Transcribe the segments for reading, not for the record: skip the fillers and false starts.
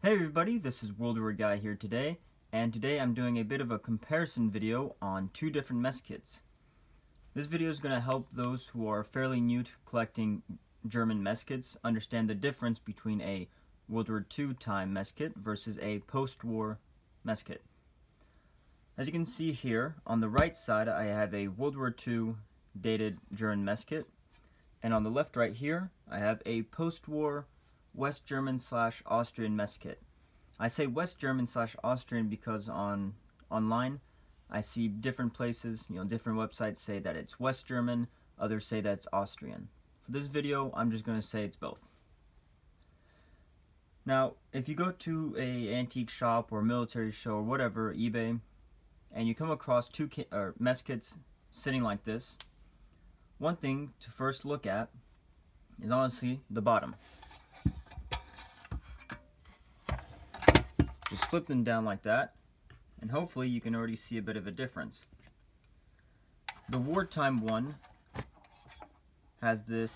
Hey everybody, this is World War Guy here today, and today I'm doing a bit of a comparison video on two different mess kits. This video is going to help those who are fairly new to collecting German mess kits understand the difference between a World War II time mess kit versus a post-war mess kit. As you can see here, on the right side I have a World War II dated German mess kit, and on the left right here I have a post-war West German / Austrian mess kit. I say West German / Austrian because online I see different places, different websites say that it's West German, others say that it's Austrian. For this video, I'm just going to say it's both. Now, if you go to a antique shop or military show or whatever, eBay, and you come across two mess kits sitting like this, one thing to first look at is honestly the bottom. Just flip them down like that, and hopefully you can already see a bit of a difference. The wartime one has the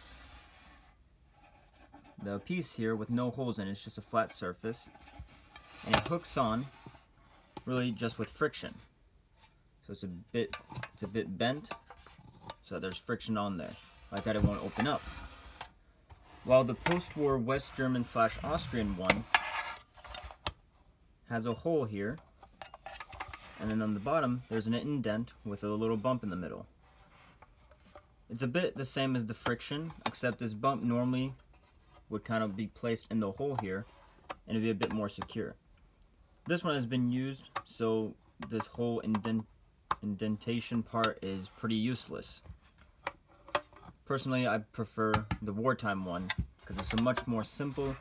piece here with no holes in it. It's just a flat surface, and it hooks on really just with friction. So it's a bit bent, so there's friction on there. Like that, it won't open up. While the post-war West German / Austrian one has a hole here, and then on the bottom there's an indent with a little bump in the middle. It's a bit the same as the friction, except this bump normally would kind of be placed in the hole here and it'd be a bit more secure. This one has been used, so this whole indentation part is pretty useless. Personally, I prefer the wartime one because it's a much more simple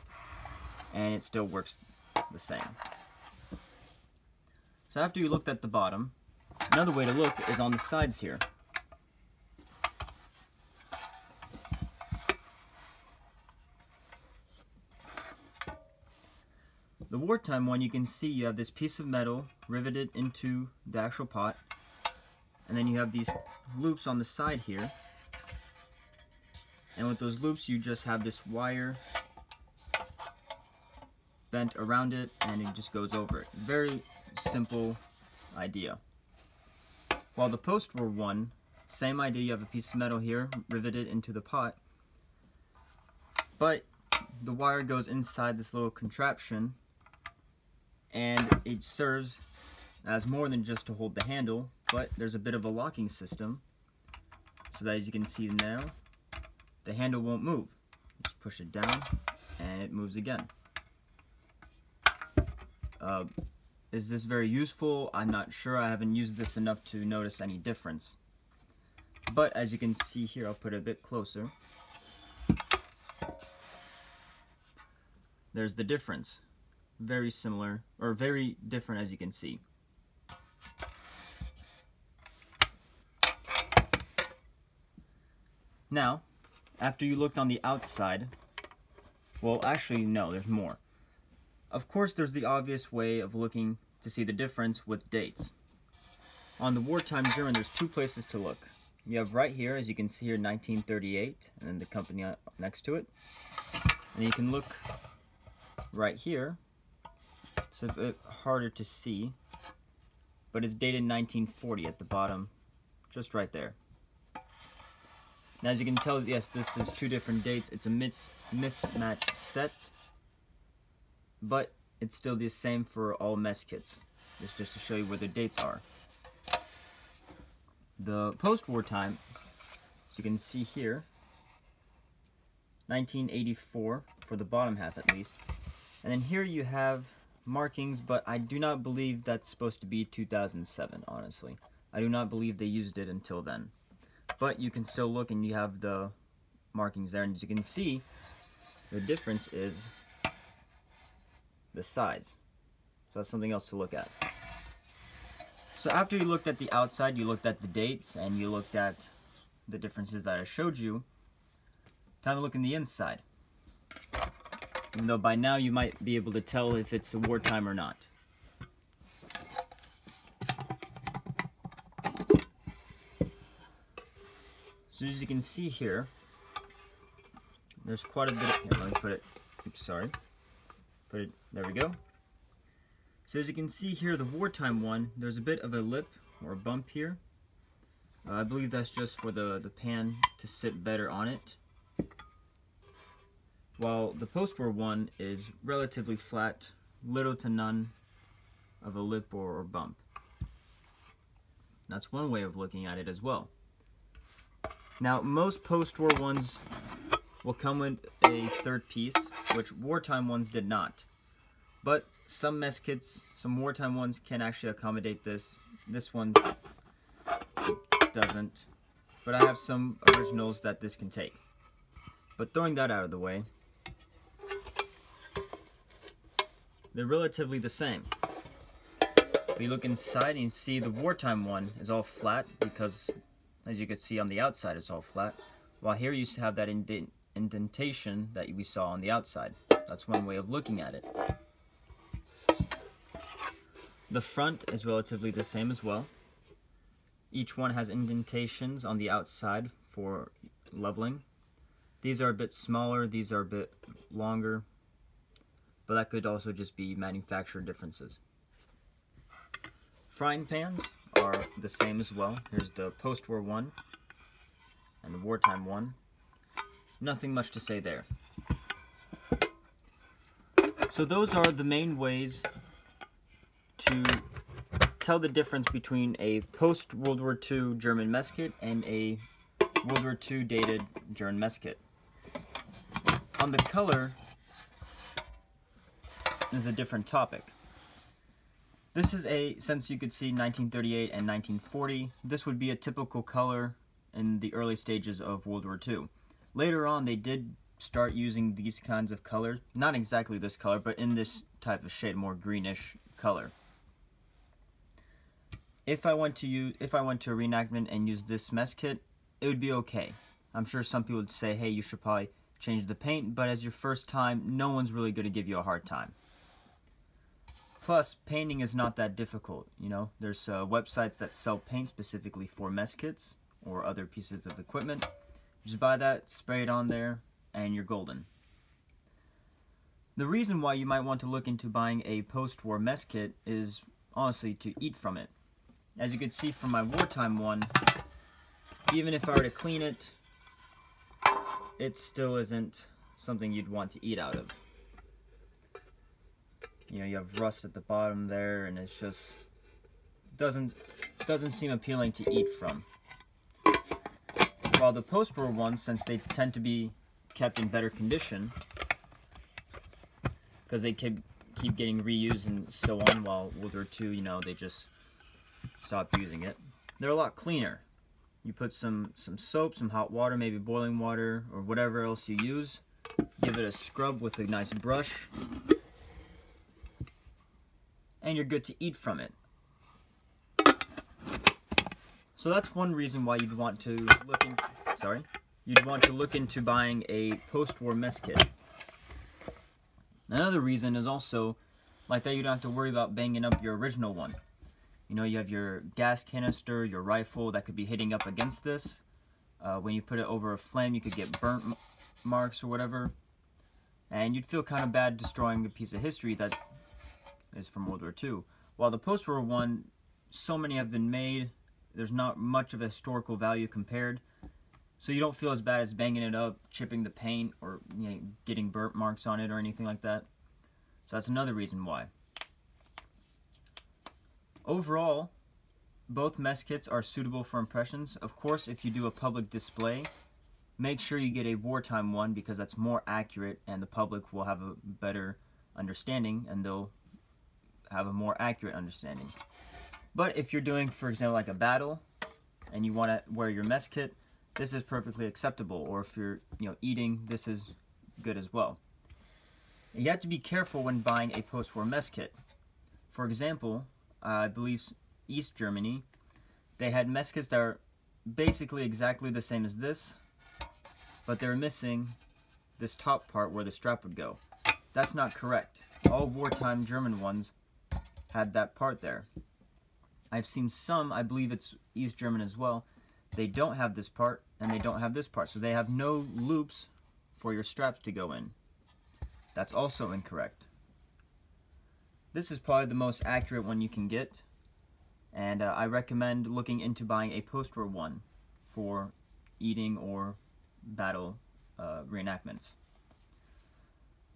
and it still works the same. So after you looked at the bottom, another way to look is on the sides here. The wartime one, you can see you have this piece of metal riveted into the actual pot, and then you have these loops on the side here, and with those loops you just have this wire bent around it and it just goes over it. Very simple idea. While the post-war one, same idea, you have a piece of metal here riveted into the pot, but the wire goes inside this little contraption and it serves as more than just to hold the handle, but there's a bit of a locking system so that, as you can see now, the handle won't move. Just push it down and it moves again. Is this very useful? I'm not sure. I haven't used this enough to notice any difference. But as you can see here, I'll put it a bit closer. There's the difference. Very similar, or very different, as you can see. Now, after you looked on the outside, well, actually, no, there's more. Of course, there's the obvious way of looking to see the difference with dates. On the wartime German, there's two places to look. You have right here, as you can see here, 1938, and then the company next to it. And you can look right here. It's a bit harder to see, but it's dated 1940 at the bottom, just right there. Now, as you can tell, yes, this is two different dates. It's a mismatch set, but it's still the same for all mess kits. It's just to show you where the dates are. The post-war time, as you can see here, 1984 for the bottom half at least. And then here you have markings, but I do not believe that's supposed to be 2007, honestly. I do not believe they used it until then. But you can still look and you have the markings there, and as you can see, the difference is the size. So that's something else to look at. So after you looked at the outside, you looked at the dates, and you looked at the differences that I showed you, time to look in the inside. Even though by now you might be able to tell if it's a wartime or not. So as you can see here, there's quite a bit of, here, let me put it, oops, sorry. There we go. So as you can see here, the wartime one, there's a bit of a lip or a bump here. I believe that's just for the pan to sit better on it. While the post-war one is relatively flat, little to none of a lip or bump. That's one way of looking at it as well. Now, most post-war ones will come with a third piece, which wartime ones did not. But some mess kits, some wartime ones can actually accommodate this. This one doesn't. But I have some originals that this can take. But throwing that out of the way, they're relatively the same. We look inside and you see the wartime one is all flat because, as you can see on the outside, it's all flat. While here you have that indentation that we saw on the outside. That's one way of looking at it. The front is relatively the same as well. Each one has indentations on the outside for leveling. These are a bit smaller, these are a bit longer, but that could also just be manufacturer differences. Frying pans are the same as well. Here's the post-war one and the wartime one. Nothing much to say there. So those are the main ways to tell the difference between a post-World War II German mess kit and a World War II dated German mess kit. On the color is a different topic. This is since you could see 1938 and 1940, this would be a typical color in the early stages of World War II. Later on, they did start using these kinds of colors, not exactly this color, but in this type of shade, more greenish color. If I went to a reenactment and use this mess kit, it would be okay. I'm sure some people would say, hey, you should probably change the paint, but as your first time, no one's really going to give you a hard time. Plus, painting is not that difficult, you know. There's websites that sell paint specifically for mess kits or other pieces of equipment. Just buy that, spray it on there, and you're golden. The reason why you might want to look into buying a post-war mess kit is honestly to eat from it. As you can see from my wartime one, even if I were to clean it, it still isn't something you'd want to eat out of. You know, you have rust at the bottom there, and it's just doesn't seem appealing to eat from. While the post-war ones, since they tend to be kept in better condition, because they keep getting reused and so on, while World War II, you know, they just stopped using it. They're a lot cleaner. You put some soap, some hot water, maybe boiling water, or whatever else you use. Give it a scrub with a nice brush, and you're good to eat from it. So that's one reason why you'd want to look into buying a post-war mess kit. Another reason is also like that you don't have to worry about banging up your original one. You know, you have your gas canister, your rifle that could be hitting up against this. When you put it over a flame, you could get burnt marks or whatever, and you'd feel kind of bad destroying a piece of history that is from World War II. While the post-war one, so many have been made, there's not much of a historical value compared, so you don't feel as bad as banging it up, chipping the paint, or you know, getting burnt marks on it or anything like that. So that's another reason why. Overall, both mess kits are suitable for impressions. Of course, if you do a public display, make sure you get a wartime one because that's more accurate and the public will have a better understanding and they'll have a more accurate understanding. But if you're doing, for example, like a battle and you want to wear your mess kit, this is perfectly acceptable. Or if you're, you know, eating, this is good as well. You have to be careful when buying a post-war mess kit. For example, I believe East Germany, they had mess kits that are basically exactly the same as this, but they're missing this top part where the strap would go. That's not correct. All wartime German ones had that part there. I've seen some, I believe it's East German as well, they don't have this part and they don't have this part, so they have no loops for your straps to go in. That's also incorrect. This is probably the most accurate one you can get, and I recommend looking into buying a post-war one for eating or battle reenactments.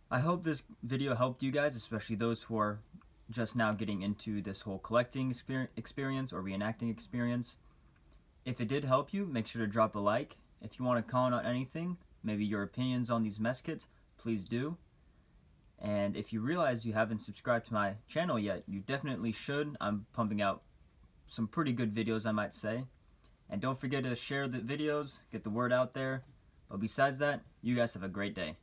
I hope this video helped you guys, especially those who are just now getting into this whole collecting experience or reenacting experience. If it did help you, make sure to drop a like. If you want to comment on anything, maybe your opinions on these mess kits, please do. And if you realize you haven't subscribed to my channel yet, you definitely should. I'm pumping out some pretty good videos, I might say. And don't forget to share the videos, get the word out there. But besides that, you guys have a great day.